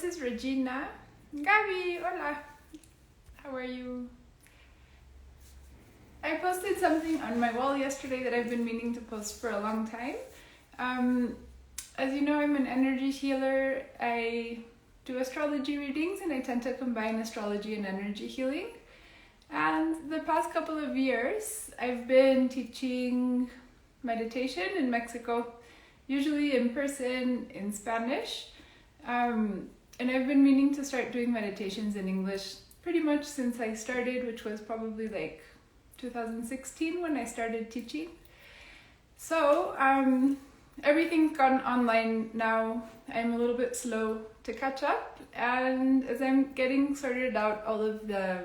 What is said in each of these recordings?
this is Regina. Gabi, hola. How are you? I posted something on my wall yesterday that I've been meaning to post for a long time. As you know, I'm an energy healer. I do astrology readings and I tend to combine astrology and energy healing. And the past couple of years, I've been teaching meditation in Mexico, usually in person in Spanish. And I've been meaning to start doing meditations in English pretty much since I started, which was probably like 2016 when I started teaching. So everything's gone online now. I'm a little bit slow to catch up, and as I'm getting sorted out all of the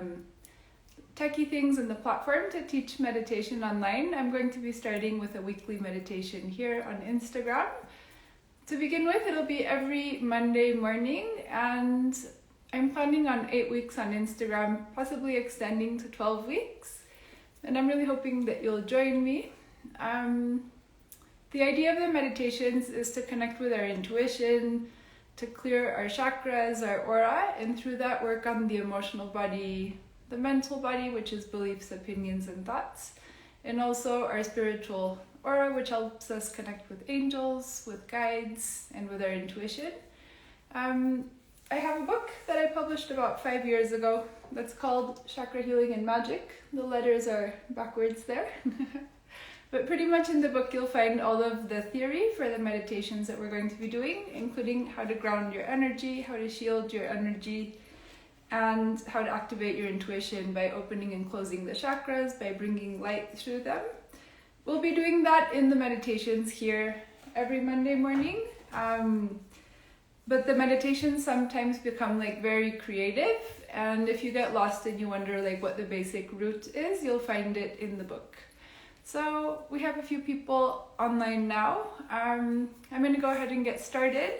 techie things in the platform to teach meditation online, I'm going to be starting with a weekly meditation here on Instagram. To begin with, it'll be every Monday morning, and I'm planning on 8 weeks on Instagram, possibly extending to 12 weeks. And I'm really hoping that you'll join me. The idea of the meditations is to connect with our intuition, to clear our chakras, our aura, and through that work on the emotional body, the mental body, which is beliefs, opinions, and thoughts, and also our spiritual aura, which helps us connect with angels, with guides, and with our intuition. I have a book that I published about 5 years ago that's called Chakra Healing Magick. The letters are backwards there. But pretty much in the book you'll find all of the theory for the meditations that we're going to be doing, including how to ground your energy, how to shield your energy, and how to activate your intuition by opening and closing the chakras, by bringing light through them. We'll be doing that in the meditations here every Monday morning. But the meditations sometimes become like very creative, and if you get lost and you wonder like what the basic root is, you'll find it in the book. So we have a few people online now. I'm going to go ahead and get started.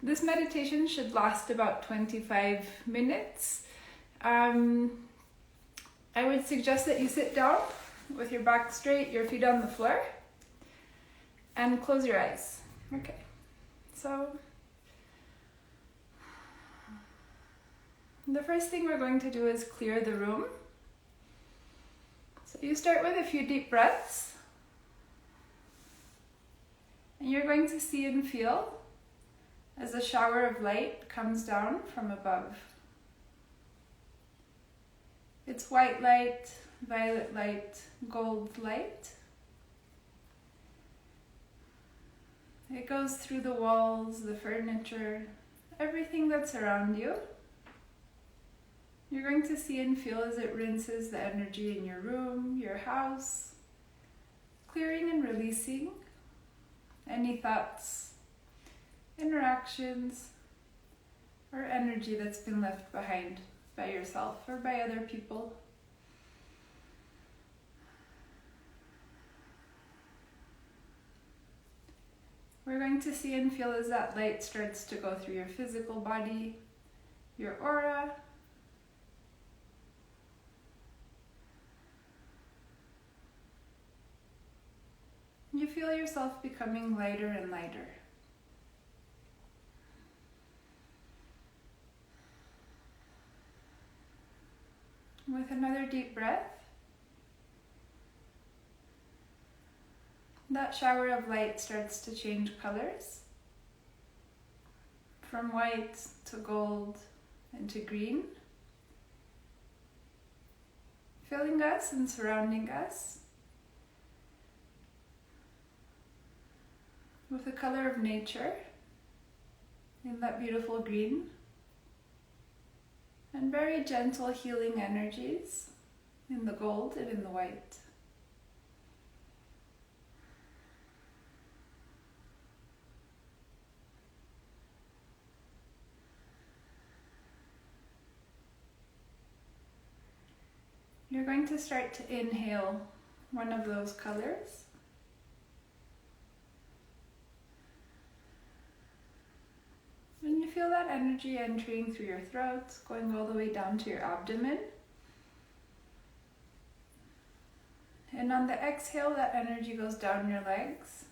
This meditation should last about 25 minutes. I would suggest that you sit down with your back straight, your feet on the floor, and close your eyes. Okay, so the first thing we're going to do is clear the room. So you start with a few deep breaths, and you're going to see and feel as a shower of light comes down from above. It's white light, violet light, gold light. It goes through the walls, the furniture, everything that's around you. You're going to see and feel as it rinses the energy in your room, your house, clearing and releasing any thoughts, interactions, or energy that's been left behind by yourself or by other people. We're going to see and feel as that light starts to go through your physical body, your aura, you feel yourself becoming lighter and lighter. With another deep breath, that shower of light starts to change colors from white to gold and to green, filling us and surrounding us with the color of nature in that beautiful green, and very gentle healing energies in the gold and in the white. You're going to start to inhale one of those colors. And you feel that energy entering through your throat, going all the way down to your abdomen. And on the exhale, that energy goes down your legs,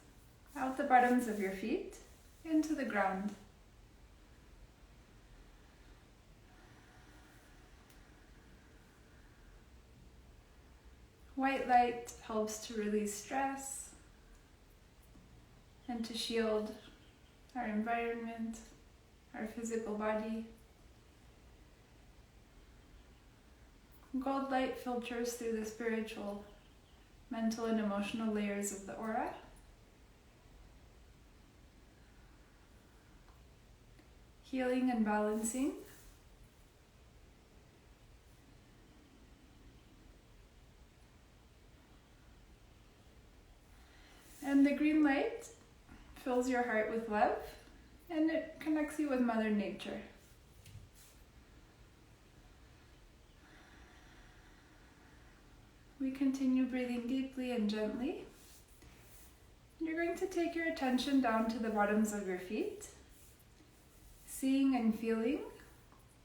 out the bottoms of your feet, into the ground. white light helps to release stress and to shield our environment, our physical body. Gold light filters through the spiritual, mental, and emotional layers of the aura. Healing and balancing. And the green light fills your heart with love, and it connects you with Mother Nature. We continue breathing deeply and gently. You're going to take your attention down to the bottoms of your feet, seeing and feeling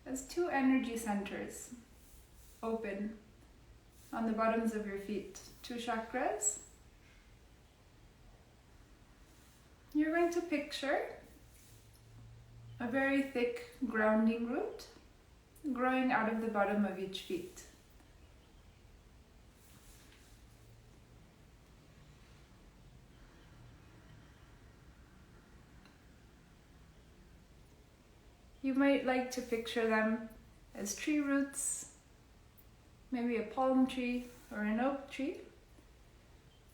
as two energy centers open on the bottoms of your feet, two chakras. You're going to picture a very thick grounding root growing out of the bottom of each feet. You might like to picture them as tree roots, maybe a palm tree or an oak tree.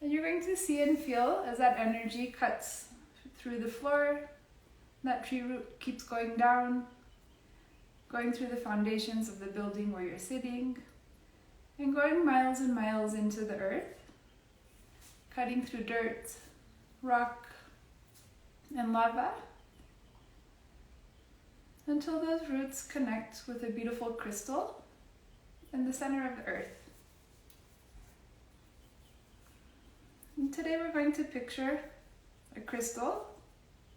And you're going to see and feel as that energy cuts through the floor, that tree root keeps going down, going through the foundations of the building where you're sitting, and going miles and miles into the earth, cutting through dirt, rock, and lava, until those roots connect with a beautiful crystal in the center of the earth. And today we're going to picture a crystal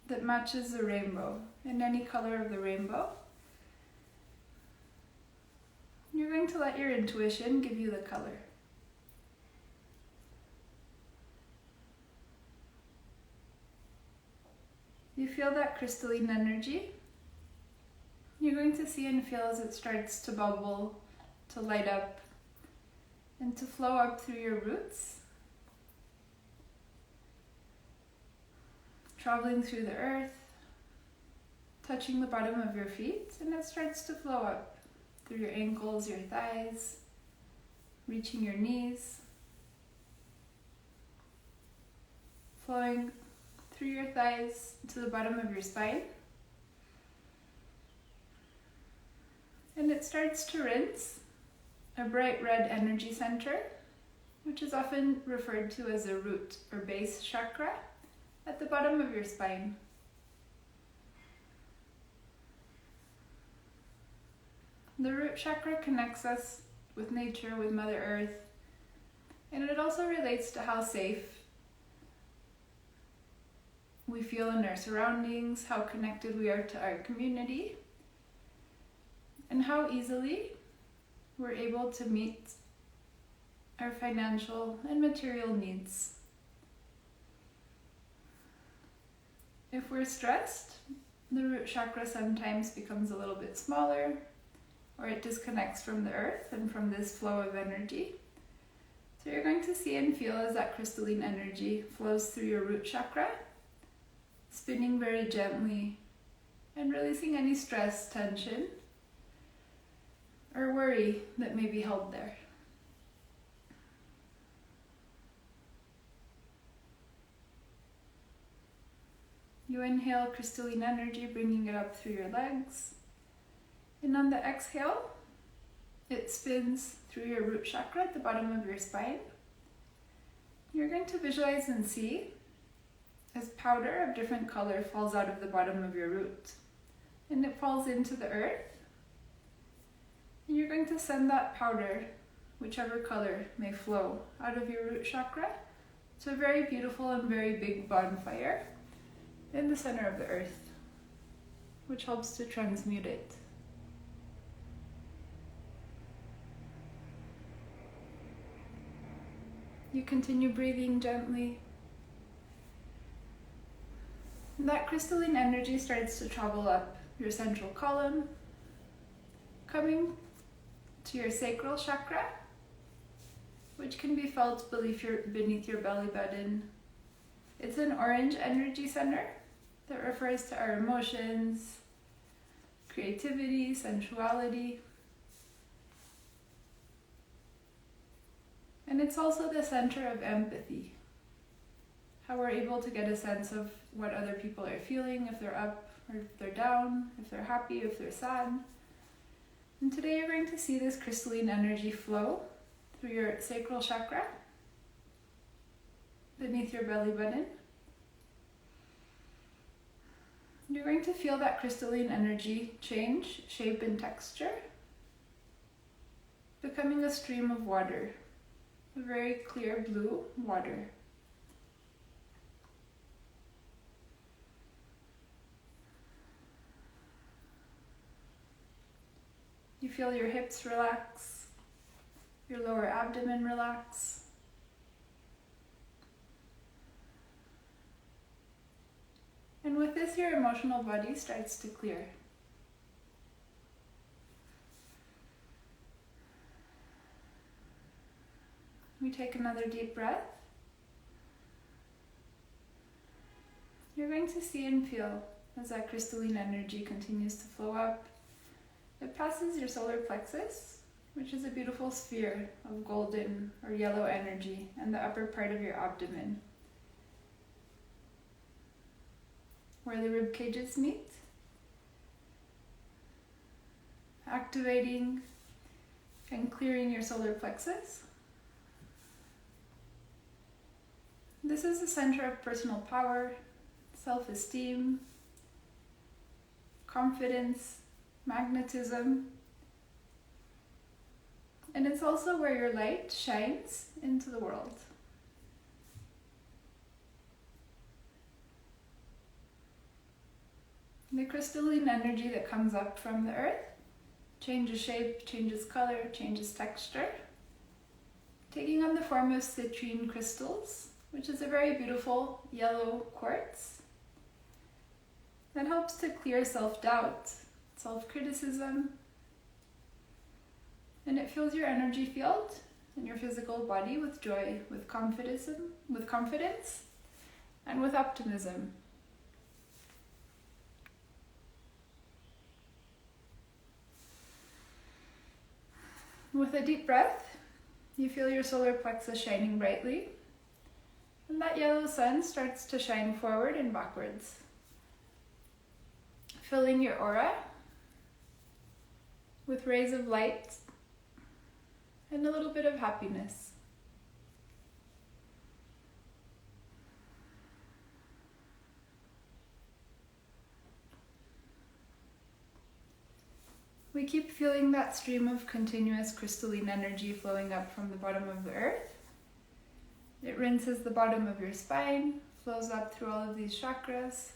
that matches the rainbow, in any color of the rainbow. You're going to let your intuition give you the color. You feel that crystalline energy. You're going to see and feel as it starts to bubble, to light up, and to flow up through your roots, traveling through the earth, touching the bottom of your feet, and it starts to flow up through your ankles, your thighs, reaching your knees, flowing through your thighs to the bottom of your spine. And it starts to rinse a bright red energy center, which is often referred to as a root or base chakra, at the bottom of your spine. The root chakra connects us with nature, with Mother Earth, and it also relates to how safe we feel in our surroundings, how connected we are to our community, and how easily we're able to meet our financial and material needs. If we're stressed, the root chakra sometimes becomes a little bit smaller, or it disconnects from the earth and from this flow of energy. So you're going to see and feel as that crystalline energy flows through your root chakra, spinning very gently and releasing any stress, tension, or worry that may be held there. You inhale crystalline energy, bringing it up through your legs. And on the exhale, it spins through your root chakra at the bottom of your spine. You're going to visualize and see as powder of different color falls out of the bottom of your root. And it falls into the earth. And you're going to send that powder, whichever color may flow, out of your root chakra to a very beautiful and very big bonfire in the center of the earth, which helps to transmute it. You continue breathing gently. And that crystalline energy starts to travel up your central column, coming to your sacral chakra, which can be felt beneath your belly button. It's an orange energy center that refers to our emotions, creativity, sensuality. And it's also the center of empathy. How we're able to get a sense of what other people are feeling, if they're up or if they're down, if they're happy, if they're sad. And today you're going to see this crystalline energy flow through your sacral chakra, beneath your belly button. You're going to feel that crystalline energy change shape and texture, becoming a stream of water, a very clear blue water. You feel your hips relax, your lower abdomen relax. And with this, your emotional body starts to clear. We take another deep breath. You're going to see and feel as that crystalline energy continues to flow up. It passes your solar plexus, which is a beautiful sphere of golden or yellow energy, and the upper part of your abdomen, where the rib cages meet, activating and clearing your solar plexus. This is the center of personal power, self-esteem, confidence, magnetism, and it's also where your light shines into the world. The crystalline energy that comes up from the earth changes shape, changes color, changes texture, taking on the form of citrine crystals, which is a very beautiful yellow quartz that helps to clear self-doubt, self-criticism, and it fills your energy field and your physical body with joy, with confidence, and with optimism. With a deep breath, you feel your solar plexus shining brightly, and that yellow sun starts to shine forward and backwards, filling your aura with rays of light and a little bit of happiness. We keep feeling that stream of continuous crystalline energy flowing up from the bottom of the earth. It rinses the bottom of your spine, flows up through all of these chakras,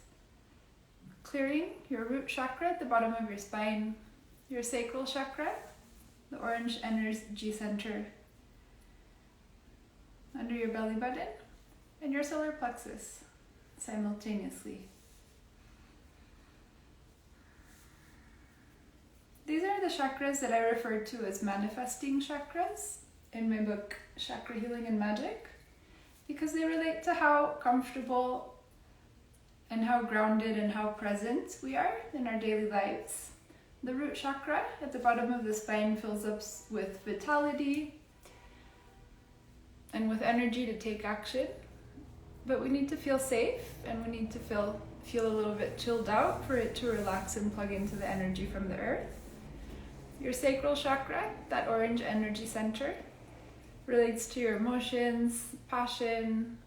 clearing your root chakra at the bottom of your spine, your sacral chakra, the orange energy center under your belly button, and your solar plexus simultaneously. These are the chakras that I refer to as manifesting chakras in my book, Chakra Healing Magick, because they relate to how comfortable and how grounded and how present we are in our daily lives. The root chakra at the bottom of the spine fills up with vitality and with energy to take action, but we need to feel safe and we need to feel a little bit chilled out for it to relax and plug into the energy from the earth. Your sacral chakra, that orange energy center, relates to your emotions, passion,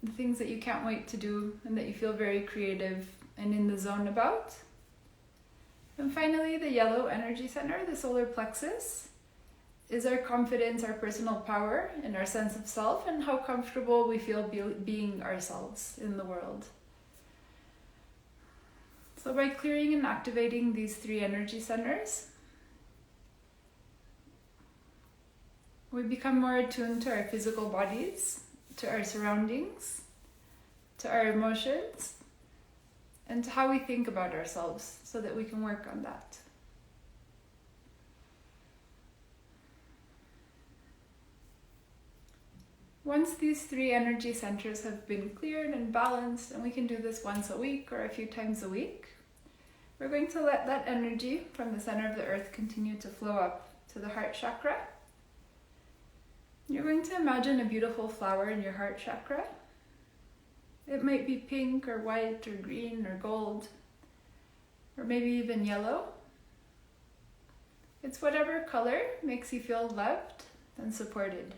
the things that you can't wait to do and that you feel very creative and in the zone about. And finally, the yellow energy center, the solar plexus, is our confidence, our personal power, and our sense of self, and how comfortable we feel being ourselves in the world. So by clearing and activating these three energy centers, we become more attuned to our physical bodies, to our surroundings, to our emotions, and to how we think about ourselves so that we can work on that. Once these 3 energy centers have been cleared and balanced, and we can do this once a week or a few times a week, we're going to let that energy from the center of the earth continue to flow up to the heart chakra. You're going to imagine a beautiful flower in your heart chakra. It might be pink or white or green or gold, or maybe even yellow. It's whatever color makes you feel loved and supported.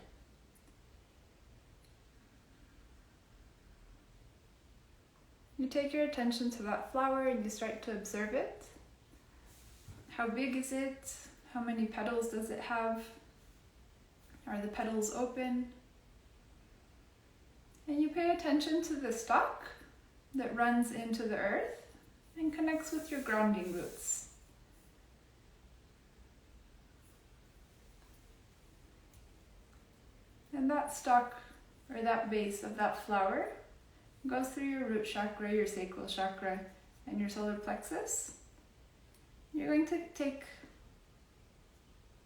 You take your attention to that flower and you start to observe it. How big is it? How many petals does it have? Are the petals open? And you pay attention to the stalk that runs into the earth and connects with your grounding roots. And that stalk, or that base of that flower, goes through your root chakra, your sacral chakra, and your solar plexus. You're going to take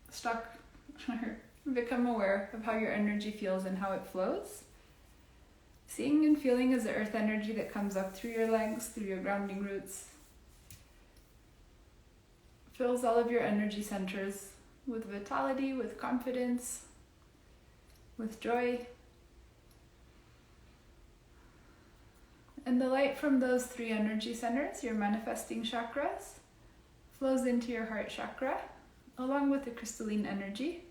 stock, become aware of how your energy feels and how it flows. Seeing and feeling as the earth energy that comes up through your legs, through your grounding roots, fills all of your energy centers with vitality, with confidence, with joy. And the light from those 3 energy centers, your manifesting chakras, flows into your heart chakra, along with the crystalline energy.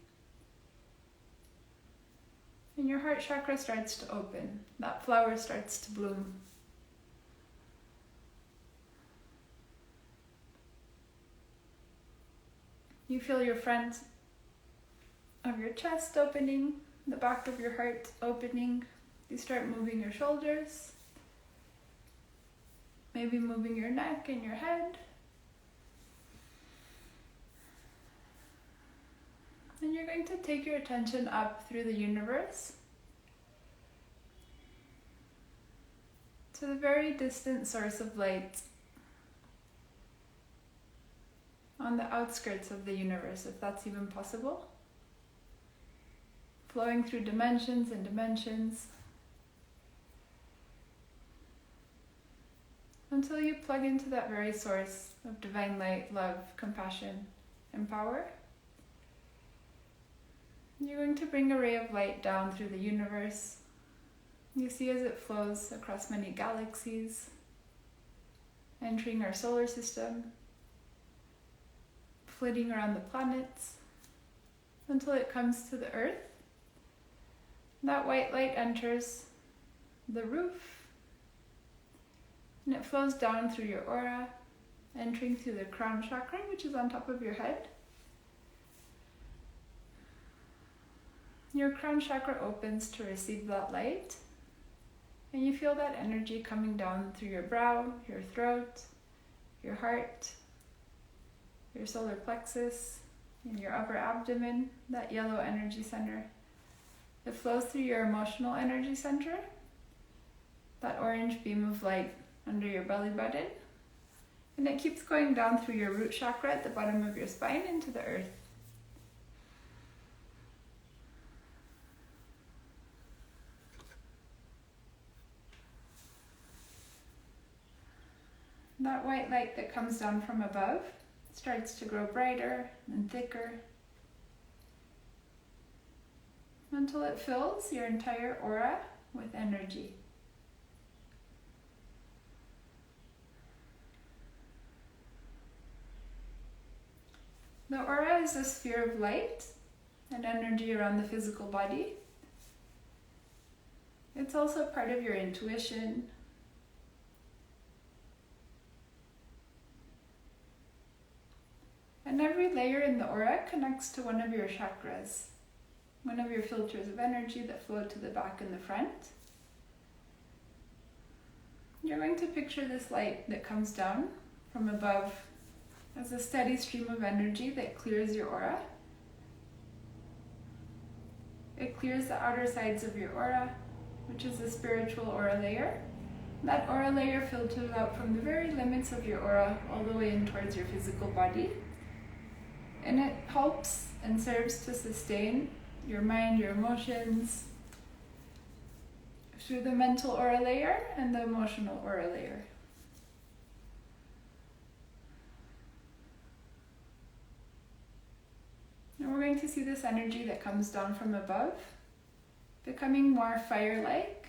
And your heart chakra starts to open. That flower starts to bloom. You feel your front of your chest opening, the back of your heart opening. You start moving your shoulders, maybe moving your neck and your head. And you're going to take your attention up through the universe to the very distant source of light on the outskirts of the universe, if that's even possible. Flowing through dimensions and dimensions until you plug into that very source of divine light, love, compassion, and power. You're going to bring a ray of light down through the universe. You see as it flows across many galaxies, entering our solar system, flitting around the planets, until it comes to the earth. That white light enters the roof, and it flows down through your aura, entering through the crown chakra, which is on top of your head. Your crown chakra opens to receive that light, and you feel that energy coming down through your brow, your throat, your heart, your solar plexus, and your upper abdomen, that yellow energy center. It flows through your emotional energy center, that orange beam of light under your belly button, and it keeps going down through your root chakra at the bottom of your spine into the earth. That white light that comes down from above starts to grow brighter and thicker until it fills your entire aura with energy. The aura is a sphere of light and energy around the physical body. It's also part of your intuition, and every layer in the aura connects to one of your chakras, one of your filters of energy that flow to the back and the front. You're going to picture this light that comes down from above as a steady stream of energy that clears your aura. It clears the outer sides of your aura, which is the spiritual aura layer. That aura layer filters out from the very limits of your aura all the way in towards your physical body. And it helps and serves to sustain your mind, your emotions, through the mental aura layer and the emotional aura layer. And we're going to see this energy that comes down from above, becoming more fire-like.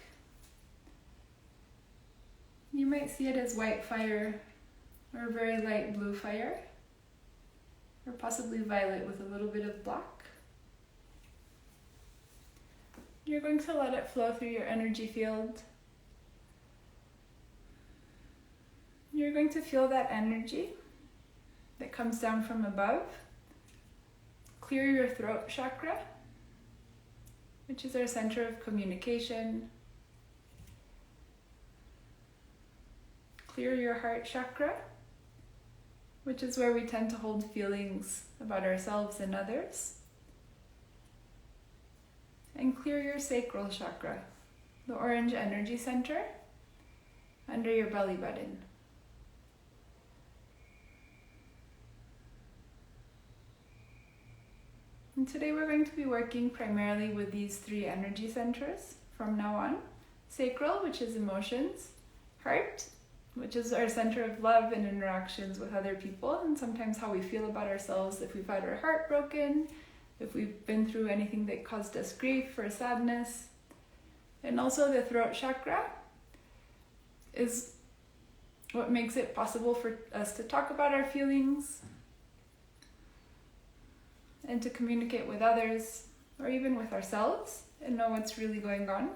You might see it as white fire or very light blue fire, or possibly violet with a little bit of black. You're going to let it flow through your energy field. You're going to feel that energy that comes down from above clear your throat chakra, which is our center of communication. Clear your heart chakra, which is where we tend to hold feelings about ourselves and others. And clear your sacral chakra, the orange energy center under your belly button. And today we're going to be working primarily with these three energy centers from now on. Sacral, which is emotions. Heart, which is our center of love and interactions with other people, and sometimes how we feel about ourselves if we've had our heart broken, if we've been through anything that caused us grief or sadness. And also the throat chakra is what makes it possible for us to talk about our feelings and to communicate with others or even with ourselves and know what's really going on.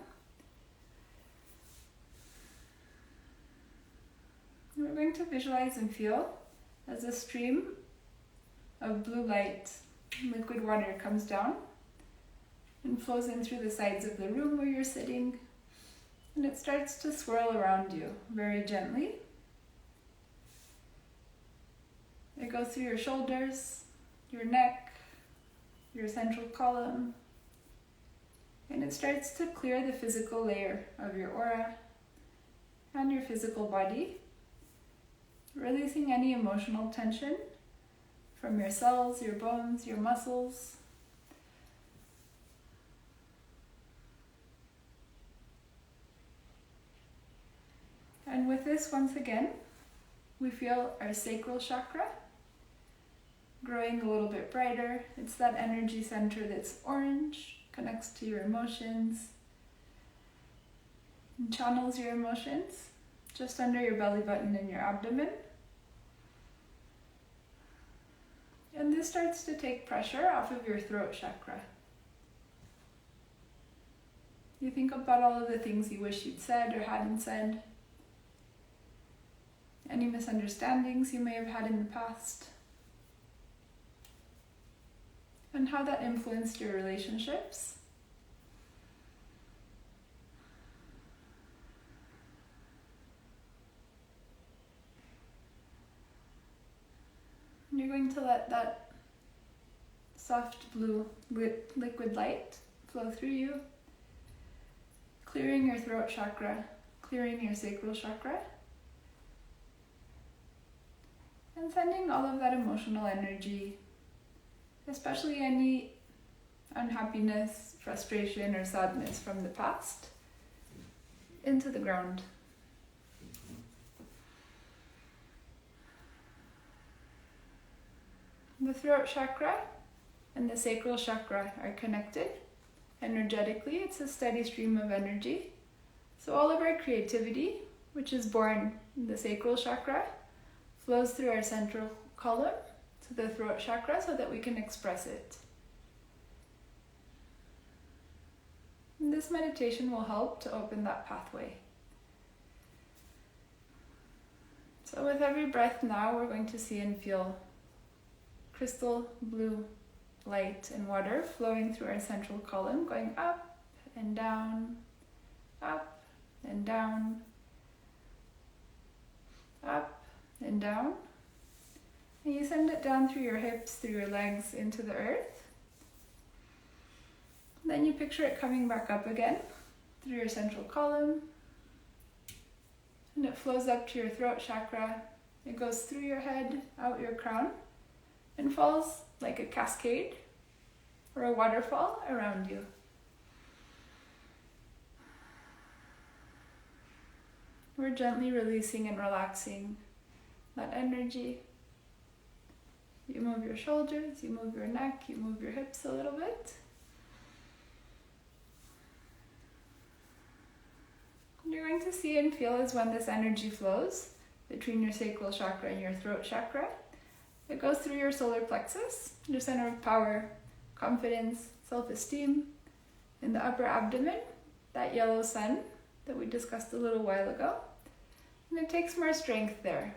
And we're going to visualize and feel as a stream of blue light, liquid water comes down and flows in through the sides of the room where you're sitting, and it starts to swirl around you very gently. It goes through your shoulders, your neck, your central column, and it starts to clear the physical layer of your aura and your physical body, releasing any emotional tension from your cells, your bones, your muscles. And with this, once again, we feel our sacral chakra growing a little bit brighter. It's that energy center that's orange, connects to your emotions, and channels your emotions just under your belly button and your abdomen. And this starts to take pressure off of your throat chakra. You think about all of the things you wish you'd said or hadn't said, any misunderstandings you may have had in the past, and how that influenced your relationships. You're going to let that soft blue liquid light flow through you, clearing your throat chakra, clearing your sacral chakra, and sending all of that emotional energy, especially any unhappiness, frustration, or sadness from the past, into the ground. The throat chakra and the sacral chakra are connected energetically. It's a steady stream of energy. So all of our creativity, which is born in the sacral chakra, flows through our central column to the throat chakra so that we can express it. And this meditation will help to open that pathway. So with every breath now, we're going to see and feel crystal blue light and water flowing through our central column, going up and down, up and down, up and down. And you send it down through your hips, through your legs, into the earth. Then you picture it coming back up again through your central column, and it flows up to your throat chakra. It goes through your head, out your crown, and falls like a cascade or a waterfall around you. We're gently releasing and relaxing that energy. You move your shoulders, you move your neck, you move your hips a little bit. You're going to see and feel as when this energy flows between your sacral chakra and your throat chakra, it goes through your solar plexus, your center of power, confidence, self-esteem, in the upper abdomen, that yellow sun that we discussed a little while ago. And it takes more strength there.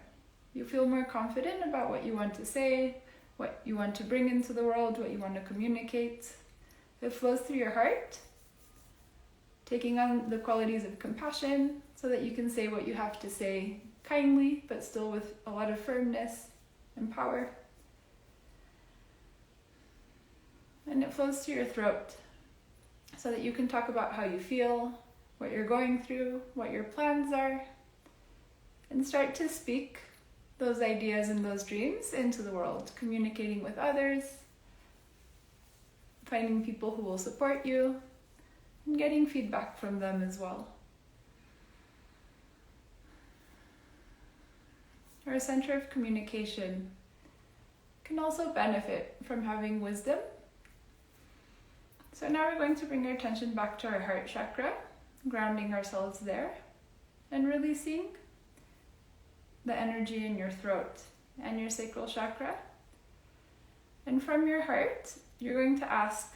You feel more confident about what you want to say, what you want to bring into the world, what you want to communicate. It flows through your heart, taking on the qualities of compassion so that you can say what you have to say kindly, but still with a lot of firmness and power. And it flows to your throat so that you can talk about how you feel, what you're going through, what your plans are, and start to speak those ideas and those dreams into the world, communicating with others, finding people who will support you, and getting feedback from them as well. Our center of communication can also benefit from having wisdom. So now we're going to bring our attention back to our heart chakra, grounding ourselves there, and releasing the energy in your throat and your sacral chakra. And from your heart, you're going to ask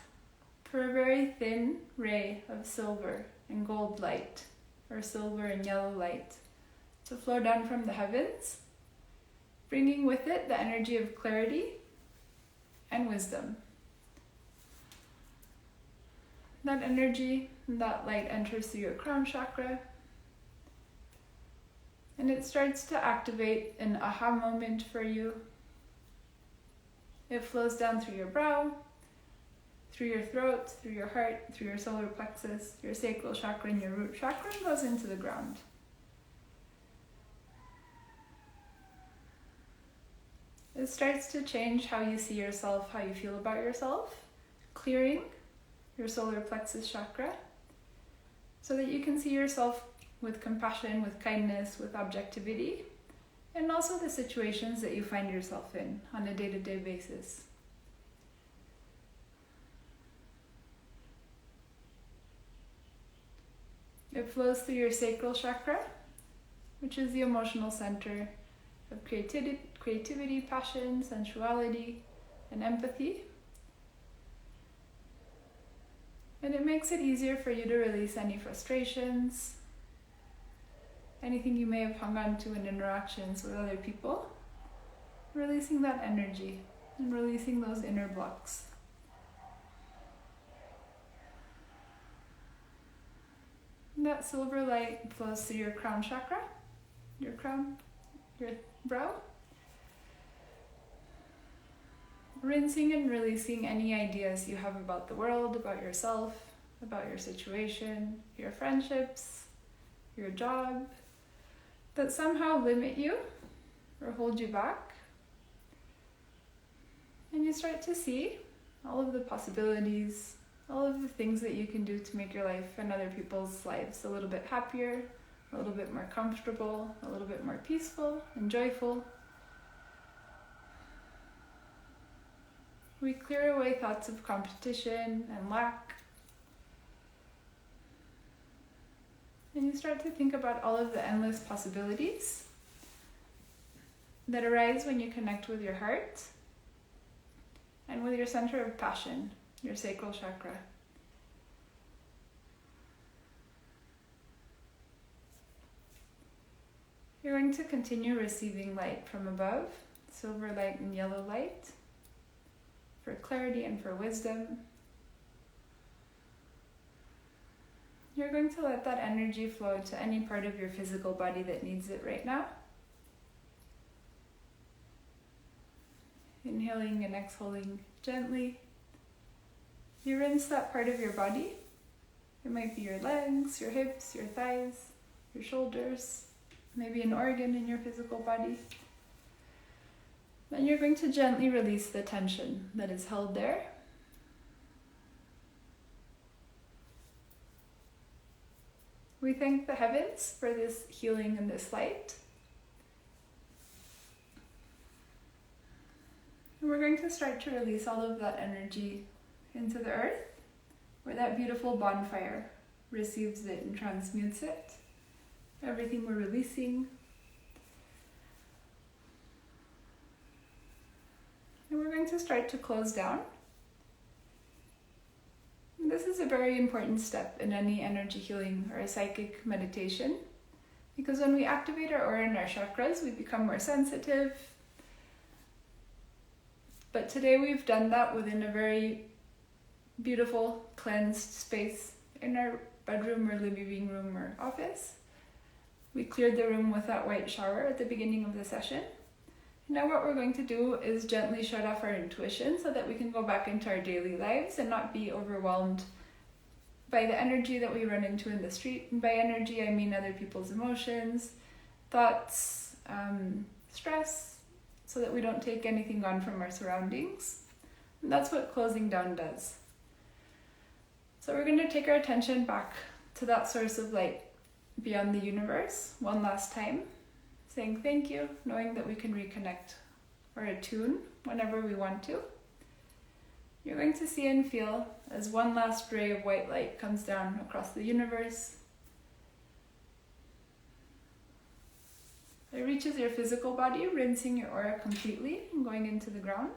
for a very thin ray of silver and gold light, or silver and yellow light, to flow down from the heavens, bringing with it the energy of clarity and wisdom. That energy and that light enters through your crown chakra, and it starts to activate an aha moment for you. It flows down through your brow, through your throat, through your heart, through your solar plexus, your sacral chakra, and your root chakra, and goes into the ground. It starts to change how you see yourself, how you feel about yourself, clearing your solar plexus chakra so that you can see yourself with compassion, with kindness, with objectivity, and also the situations that you find yourself in on a day-to-day basis. It flows through your sacral chakra, which is the emotional center of creativity, passion, sensuality, and empathy. And it makes it easier for you to release any frustrations, anything you may have hung on to in interactions with other people, releasing that energy and releasing those inner blocks. And that silver light flows through your crown chakra, your crown, your brow, rinsing and releasing any ideas you have about the world, about yourself, about your situation, your friendships, your job, that somehow limit you or hold you back. And you start to see all of the possibilities, all of the things that you can do to make your life and other people's lives a little bit happier, a little bit more comfortable, a little bit more peaceful and joyful. We clear away thoughts of competition and lack. And you start to think about all of the endless possibilities that arise when you connect with your heart and with your center of passion, your sacral chakra. You're going to continue receiving light from above, silver light and yellow light, for clarity and for wisdom. You're going to let that energy flow to any part of your physical body that needs it right now. Inhaling and exhaling gently. You rinse that part of your body. It might be your legs, your hips, your thighs, your shoulders, maybe an organ in your physical body. Then you're going to gently release the tension that is held there. We We thank the heavens for this healing and this light. And we're going to start to release all of that energy into the earth, where that beautiful bonfire receives it and transmutes it. Everything we're releasing. And we're going to start to close down. And this is a very important step in any energy healing or a psychic meditation, because when we activate our aura and our chakras, we become more sensitive. But today we've done that within a very beautiful, cleansed space in our bedroom or living room or office. We cleared the room with that white shower at the beginning of the session. Now what we're going to do is gently shut off our intuition so that we can go back into our daily lives and not be overwhelmed by the energy that we run into in the street. And by energy, I mean other people's emotions, thoughts, stress, so that we don't take anything on from our surroundings. And that's what closing down does. So we're going to take our attention back to that source of light beyond the universe one last time, saying thank you, knowing that we can reconnect or attune whenever we want to. You're going to see and feel as one last ray of white light comes down across the universe. It reaches your physical body, rinsing your aura completely and going into the ground.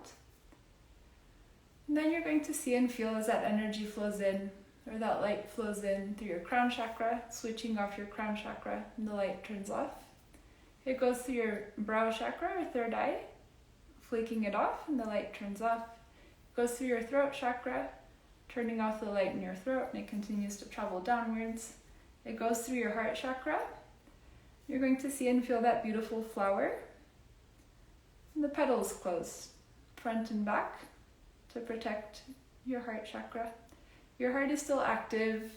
And then you're going to see and feel as that energy flows in, or that light flows in through your crown chakra, switching off your crown chakra, and the light turns off. It goes through your brow chakra, or third eye, flaking it off, and the light turns off. It goes through your throat chakra, turning off the light in your throat, and it continues to travel downwards. It goes through your heart chakra. You're going to see and feel that beautiful flower. And the petals close, front and back, to protect your heart chakra. Your heart is still active,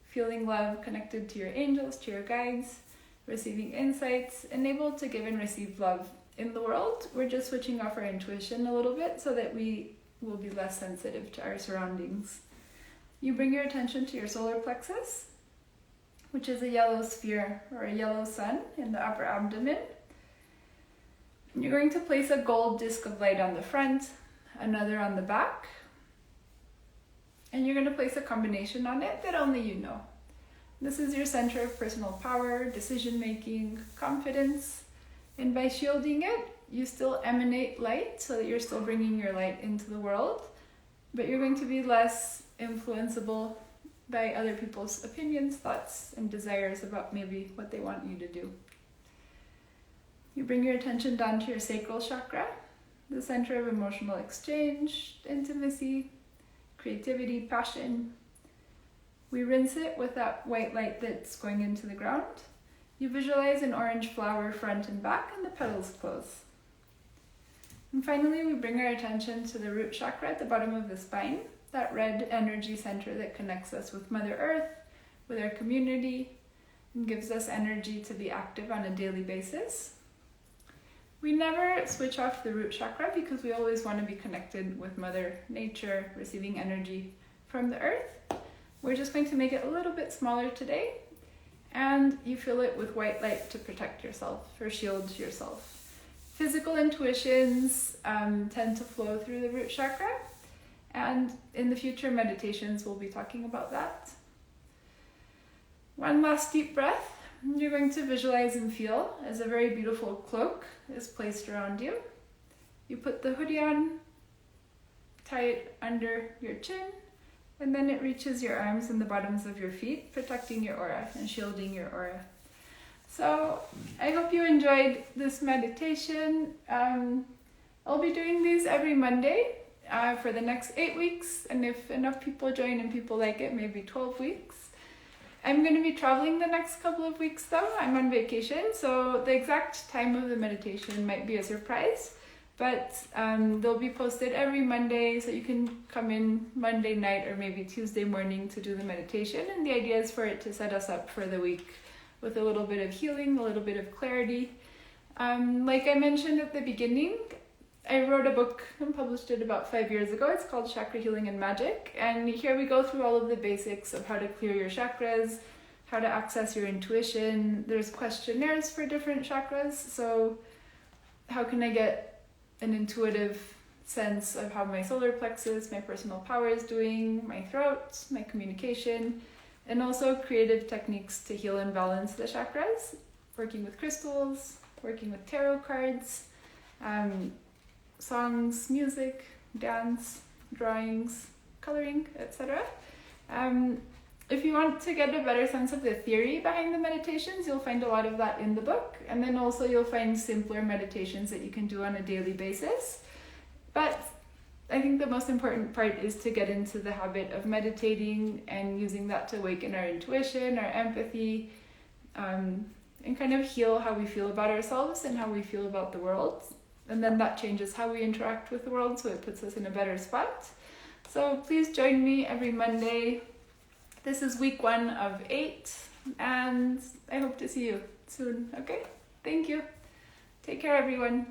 feeling love, connected to your angels, to your guides, receiving insights, and able to give and receive love in the world. We're just switching off our intuition a little bit so that we will be less sensitive to our surroundings. You bring your attention to your solar plexus, which is a yellow sphere or a yellow sun in the upper abdomen. And you're going to place a gold disc of light on the front, another on the back, and you're going to place a combination on it that only you know. This is your center of personal power, decision-making, confidence, and by shielding it, you still emanate light so that you're still bringing your light into the world, but you're going to be less influenceable by other people's opinions, thoughts, and desires about maybe what they want you to do. You bring your attention down to your sacral chakra, the center of emotional exchange, intimacy, creativity, passion. We rinse it with that white light that's going into the ground. You visualize an orange flower front and back, and the petals close. And finally, we bring our attention to the root chakra at the bottom of the spine, that red energy center that connects us with Mother Earth, with our community, and gives us energy to be active on a daily basis. We never switch off the root chakra because we always want to be connected with Mother Nature, receiving energy from the earth. We're just going to make it a little bit smaller today, and you fill it with white light to protect yourself or shield yourself. Physical intuitions tend to flow through the root chakra, and in the future meditations we'll be talking about that. One last deep breath. You're going to visualize and feel as a very beautiful cloak is placed around you. You put the hoodie on, tie it under your chin, and then it reaches your arms and the bottoms of your feet, protecting your aura and shielding your aura. So I hope you enjoyed this meditation. I'll be doing these every Monday for the next 8 weeks, and if enough people join and people like it, maybe 12 weeks. I'm going to be traveling the next couple of weeks though. I'm on vacation, so the exact time of the meditation might be a surprise, but they'll be posted every Monday, so you can come in Monday night or maybe Tuesday morning to do the meditation, and the idea is for it to set us up for the week with a little bit of healing, a little bit of clarity. Like I mentioned at the beginning, I wrote a book and published it about 5 years ago. It's called Chakra Healing Magick, and here we go through all of the basics of how to clear your chakras, how to access your intuition. There's questionnaires for different chakras. So how can I get an intuitive sense of how my solar plexus, my personal power is doing, my throat, my communication, and also creative techniques to heal and balance the chakras, working with crystals, working with tarot cards, songs, music, dance, drawings, coloring, etc. If you want to get a better sense of the theory behind the meditations, you'll find a lot of that in the book. And then also you'll find simpler meditations that you can do on a daily basis. But I think the most important part is to get into the habit of meditating and using that to awaken our intuition, our empathy, and kind of heal how we feel about ourselves and how we feel about the world. And then that changes how we interact with the world, so it puts us in a better spot. So please join me every Monday. This is week 1 of 8, and I hope to see you soon, okay? Thank you. Take care, everyone.